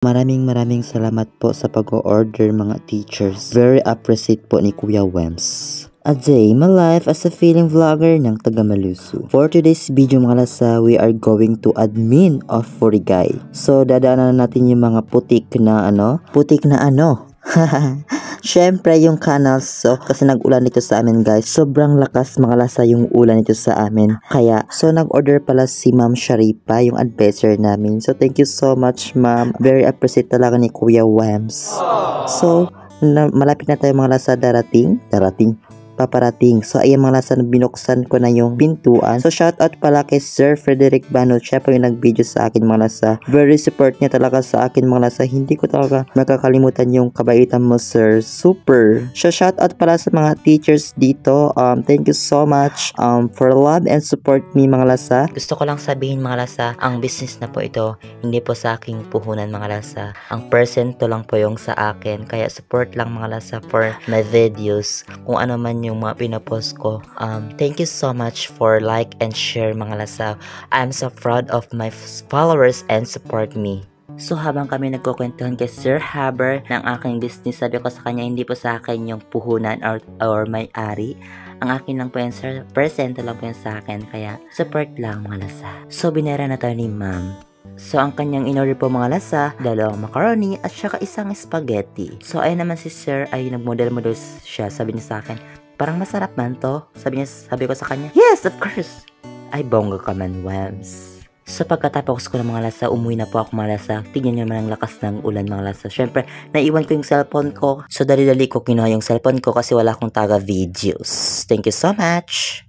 Maraming salamat po sa pag-order mga teachers. Very appreciate po ni Kuya Wems. A day my life as a feeling vlogger ng taga Malusu. For today's video mga lasa, we are going to admin of Furigay. So dadaanan natin yung mga putik na ano. Syempre yung canals, so kasi nag-ulan dito sa amin guys, sobrang lakas mga lasa yung ulan dito sa amin, kaya so nag-order pala si Ma'am Sharipa, yung advisor namin. So thank you so much ma'am, very appreciate talaga ni Kuya Wems. So malapit na tayo mga lasa, paparating. So ayan mga lasa, binuksan ko na yung pintuan. So shout out pala kay Sir Frederick Banot, siya po yung nag-video sa akin mga lasa. Very support niya talaga sa akin mga lasa. Hindi ko talaga makakalimutan yung kabaitan mo sir, super. So shout out pala sa mga teachers dito. Thank you so much for love and support me mga lasa. Gusto ko lang sabihin mga lasa, ang business na po ito, hindi po sa aking puhunan mga lasa. Ang percento lang po yung sa akin. Kaya support lang mga lasa for my videos. Kung ano man yung mga pinapost ko. Thank you so much for like and share mga lasa. I'm so proud of my followers and support me. So habang kami nagkukwentuhan kay Sir Haber ng aking business, sabi ko sa kanya, hindi po sa akin yung puhunan or may-ari. Ang akin lang po yan sir, percento lang po yan sa akin, kaya support lang mga lasa. So binera na tayo ni ma'am. So ang kanyang in-order po mga lasa, dalawang macaroni at saka isang spaghetti. So ayun naman si sir ay nagmodel-model siya, sabi niya sa akin, parang masarap man to. Sabi ko sa kanya, yes, of course. Ay, bongga ka man, Wems. So, pagkatapos ko ng mga lasa, umuwi na po ako mga lasa. Tignan nyo naman ang lakas ng ulan mga lasa. Siyempre, naiwan ko yung cellphone ko. So, dali-dali ko kinuha yung cellphone ko kasi wala akong taga videos. Thank you so much.